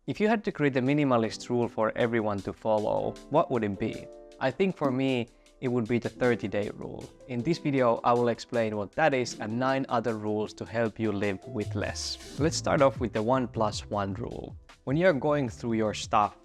If you had to create a minimalist rule for everyone to follow, what would it be? I think for me, it would be the 30-day rule. In this video, I will explain what that is and 9 other rules to help you live with less. Let's start off with the 1+1 rule. When you're going through your stuff,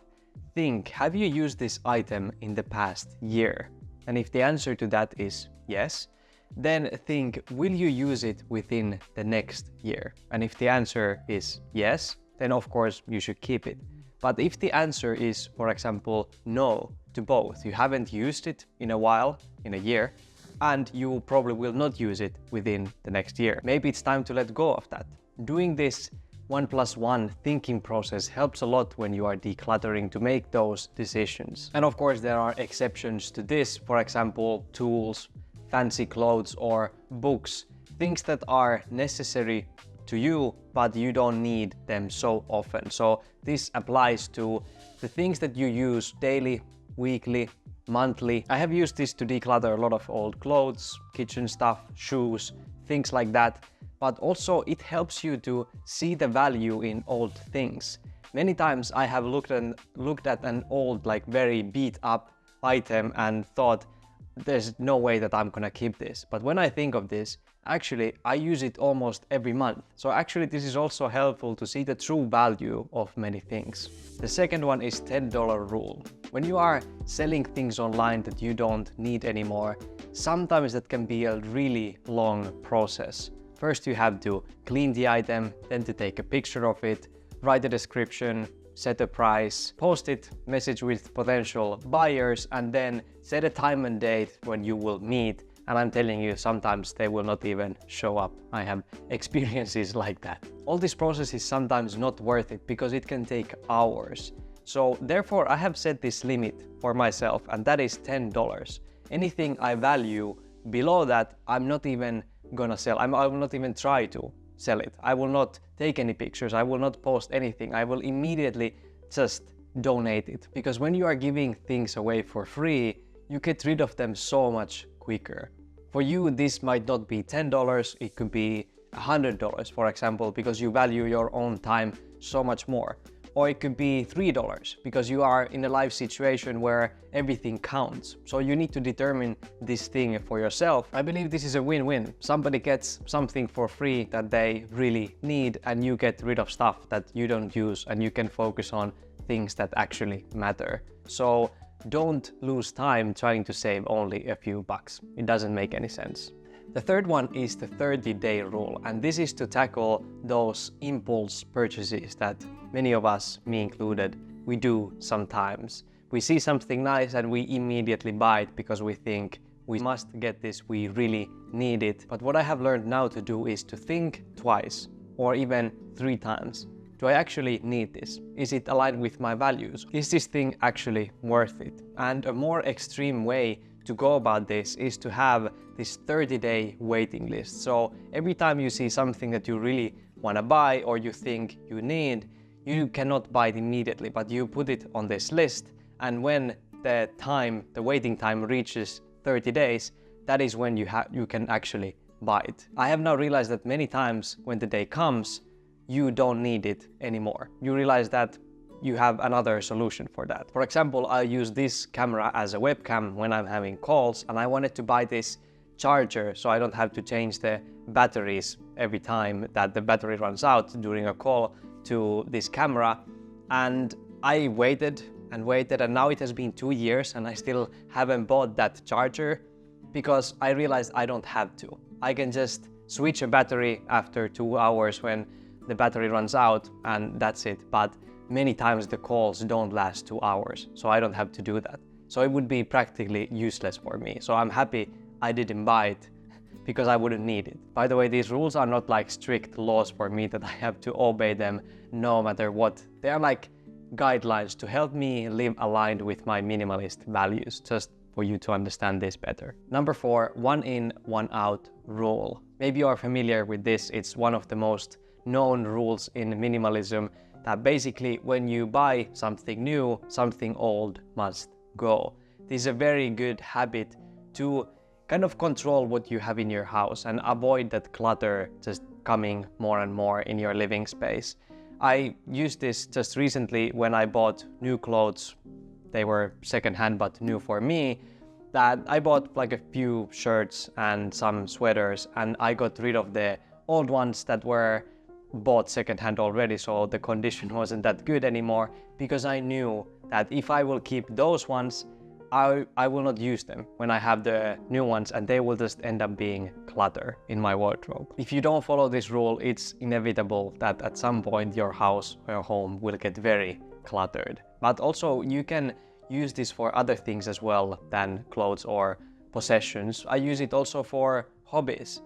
think, have you used this item in the past year? And if the answer to that is yes, then think, will you use it within the next year? And if the answer is yes, then of course you should keep it. But if the answer is, for example, no to both, you haven't used it in a while, in a year, and you probably will not use it within the next year, maybe it's time to let go of that. Doing this 1+1 thinking process helps a lot when you are decluttering to make those decisions. And of course there are exceptions to this, for example, tools, fancy clothes or books, things that are necessary to you, but you don't need them so often. So this applies to the things that you use daily, weekly, monthly. I have used this to declutter a lot of old clothes, kitchen stuff, shoes, things like that. But also it helps you to see the value in old things. Many times I have looked at an old, like very beat up item and thought, there's no way that I'm gonna keep this. But when I think of this, actually I use it almost every month. So actually this is also helpful to see the true value of many things. The second one is $10 rule. When you are selling things online that you don't need anymore, sometimes that can be a really long process. First you have to clean the item, then to take a picture of it, write a description, set a price, post it, message with potential buyers, and then set a time and date when you will meet. And I'm telling you, sometimes they will not even show up. I have experiences like that. All this process is sometimes not worth it because it can take hours. So therefore I have set this limit for myself, and that is $10. Anything I value below that, I'm not even gonna sell. I will not even try to sell it. I will not take any pictures. I will not post anything. I will immediately just donate it. Because when you are giving things away for free, you get rid of them so much quicker. For you, this might not be $10. It could be $100, for example, because you value your own time so much more. Or it could be $3 because you are in a life situation where everything counts. So you need to determine this thing for yourself. I believe this is a win-win. Somebody gets something for free that they really need, and you get rid of stuff that you don't use, and you can focus on things that actually matter. So don't lose time trying to save only a few bucks. It doesn't make any sense. The third one is the 30-day rule, and this is to tackle those impulse purchases that many of us, me included, we do sometimes. We see something nice and we immediately buy it because we think we must get this, we really need it. But what I have learned now to do is to think twice or even 3 times. Do I actually need this? Is it aligned with my values? Is this thing actually worth it? And a more extreme way to go about this is to have this 30-day waiting list. So every time you see something that you really want to buy or you think you need, you cannot buy it immediately, but you put it on this list. And when the waiting time reaches 30 days, that is when you can actually buy it. I have now realized that many times when the day comes, you don't need it anymore. You realize that you have another solution for that. For example, I use this camera as a webcam when I'm having calls, and I wanted to buy this charger so I don't have to change the batteries every time that the battery runs out during a call to this camera. And I waited and waited, and now it has been 2 years and I still haven't bought that charger because I realized I don't have to. I can just switch a battery after 2 hours when the battery runs out, and that's it. But many times the calls don't last 2 hours, so I don't have to do that. So it would be practically useless for me. So I'm happy I didn't buy it because I wouldn't need it. By the way, these rules are not like strict laws for me that I have to obey them no matter what. They are like guidelines to help me live aligned with my minimalist values, just for you to understand this better. Number 4, 1 in, 1 out rule. Maybe you are familiar with this. It's one of the most known rules in minimalism, that basically when you buy something new, something old must go. This is a very good habit to kind of control what you have in your house and avoid that clutter just coming more and more in your living space. I used this just recently when I bought new clothes. They were secondhand but new for me. That I bought like a few shirts and some sweaters, and I got rid of the old ones that were bought secondhand already, so the condition wasn't that good anymore, because I knew that if I will keep those ones, I will not use them when I have the new ones, and they will just end up being clutter in my wardrobe. If you don't follow this rule, it's inevitable that at some point your house or your home will get very cluttered. But also you can use this for other things as well than clothes or possessions. I use it also for hobbies.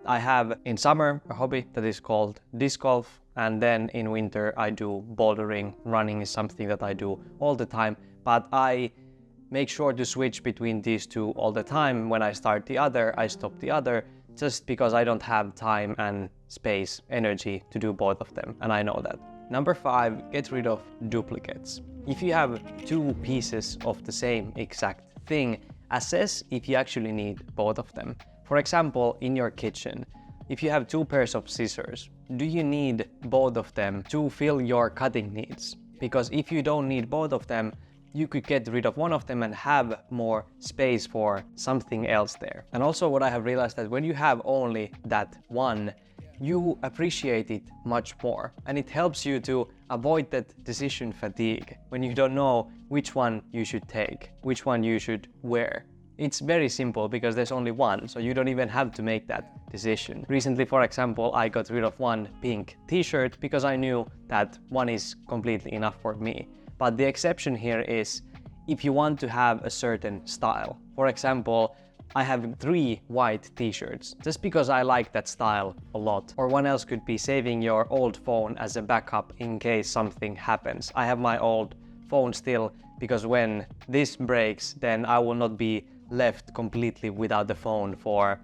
I have in summer a hobby that is called disc golf, and then in winter I do bouldering. Running is something that I do all the time, but I make sure to switch between these two all the time. When I start the other, I stop the other, just because I don't have time and space, energy to do both of them, and I know that. Number 5, get rid of duplicates. If you have two pieces of the same exact thing, assess if you actually need both of them. For example, in your kitchen, if you have two pairs of scissors, do you need both of them to fill your cutting needs? Because if you don't need both of them, you could get rid of one of them and have more space for something else there. And also what I have realized that when you have only that one, you appreciate it much more, and it helps you to avoid that decision fatigue when you don't know which one you should take, which one you should wear. It's very simple because there's only one, so you don't even have to make that decision. Recently, for example, I got rid of one pink t-shirt because I knew that one is completely enough for me. But the exception here is if you want to have a certain style. For example, I have 3 white t-shirts just because I like that style a lot. Or one else could be saving your old phone as a backup in case something happens. I have my old phone still because when this breaks, then I will not be left completely without the phone for,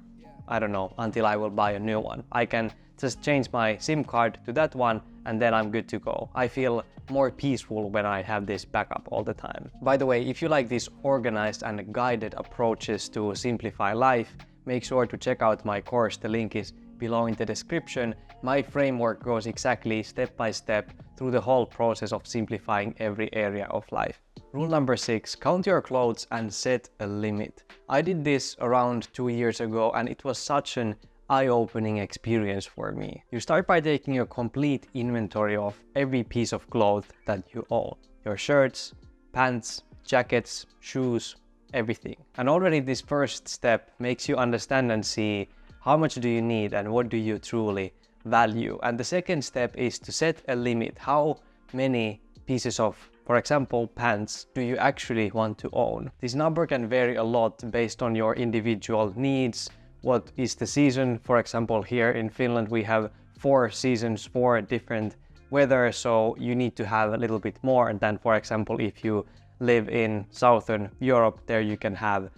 I don't know, until I will buy a new one. I can just change my SIM card to that one and then I'm good to go. I feel more peaceful when I have this backup all the time. By the way, if you like these organized and guided approaches to simplify life, make sure to check out my course. The link is below in the description. My framework goes exactly step by step through the whole process of simplifying every area of life. Rule number 6, count your clothes and set a limit. I did this around 2 years ago and it was such an eye-opening experience for me. You start by taking a complete inventory of every piece of clothes that you own. Your shirts, pants, jackets, shoes, everything. And already this first step makes you understand and see how much do you need and what do you truly value. And the second step is to set a limit. How many pieces of, for example, pants do you actually want to own? This number can vary a lot based on your individual needs. What is the season? For example, here in Finland we have 4 seasons, 4 different weather, so you need to have a little bit more than, for example, if you live in Southern Europe, there you can have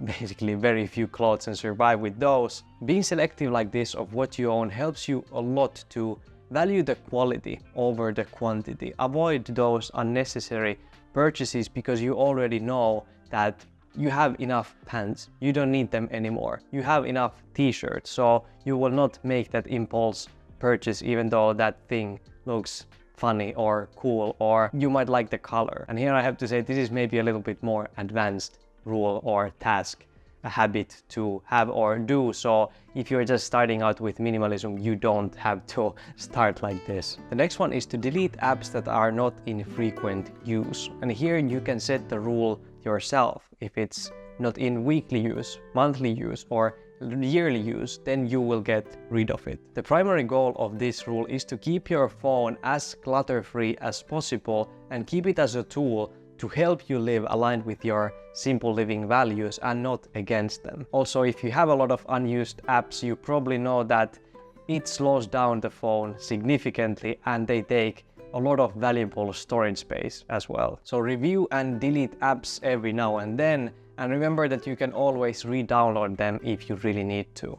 basically very few clothes and survive with those. Being selective like this of what you own helps you a lot to value the quality over the quantity. Avoid those unnecessary purchases because you already know that you have enough pants, you don't need them anymore. You have enough t-shirts, so you will not make that impulse purchase even though that thing looks funny or cool or you might like the color. And here I have to say this is maybe a little bit more advanced rule or task, a habit to have or do. So if you're just starting out with minimalism, you don't have to start like this. The next one is to delete apps that are not in frequent use. And here you can set the rule yourself. If it's not in weekly use, monthly use, or yearly use, then you will get rid of it. The primary goal of this rule is to keep your phone as clutter-free as possible and keep it as a tool to help you live aligned with your simple living values and not against them. Also, if you have a lot of unused apps, you probably know that it slows down the phone significantly and they take a lot of valuable storage space as well. So review and delete apps every now and then, and remember that you can always re-download them if you really need to.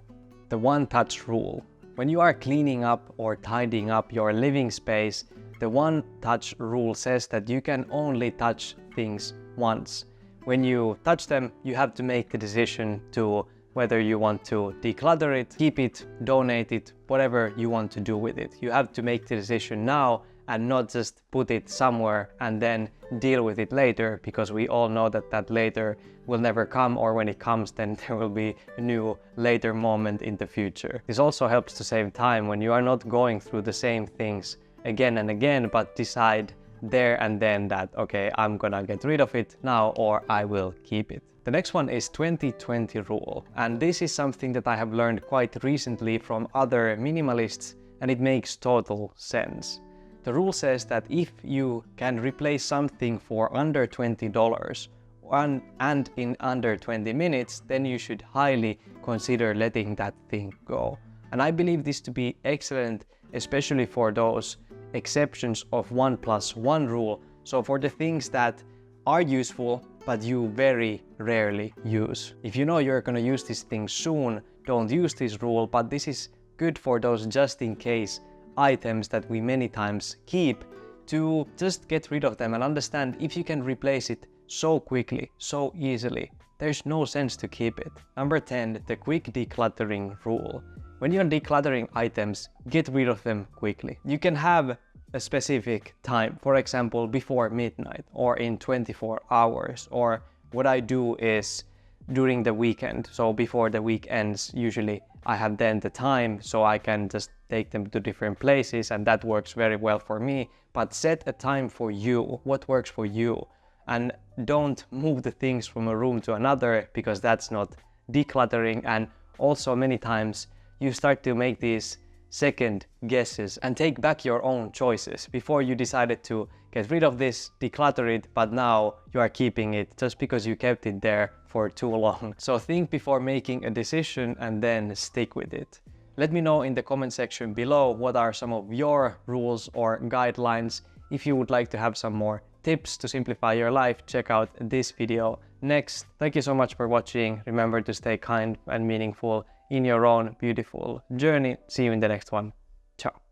The one-touch rule. When you are cleaning up or tidying up your living space, the one-touch rule says that you can only touch things once. When you touch them, you have to make the decision to whether you want to declutter it, keep it, donate it, whatever you want to do with it. You have to make the decision now and not just put it somewhere and then deal with it later, because we all know that that later will never come, or when it comes then there will be a new later moment in the future. This also helps to save time when you are not going through the same things again and again, but decide there and then that, okay, I'm gonna get rid of it now or I will keep it. The next one is 20-20 rule, and this is something that I have learned quite recently from other minimalists, and it makes total sense. The rule says that if you can replace something for under $20 and in under 20 minutes, then you should highly consider letting that thing go. And I believe this to be excellent, especially for those exceptions of 1+1 rule. So for the things that are useful but you very rarely use. If you know you're gonna use this thing soon, don't use this rule, but this is good for those just in case items that we many times keep, to just get rid of them and understand if you can replace it so quickly, so easily, there's no sense to keep it. Number 10, the quick decluttering rule. When you're decluttering items, get rid of them quickly. You can have a specific time, for example, before midnight or in 24 hours, or what I do is during the weekend. So before the week ends, usually I have then the time so I can just take them to different places, and that works very well for me. But set a time for you, what works for you, and don't move the things from a room to another, because that's not decluttering. And also many times you start to make these second guesses and take back your own choices. Before you decided to get rid of this, declutter it, but now you are keeping it just because you kept it there for too long. So think before making a decision and then stick with it. Let me know in the comment section below what are some of your rules or guidelines. If you would like to have some more tips to simplify your life, check out this video next. Thank you so much for watching. Remember to stay kind and meaningful in your own beautiful journey. See you in the next one. Ciao.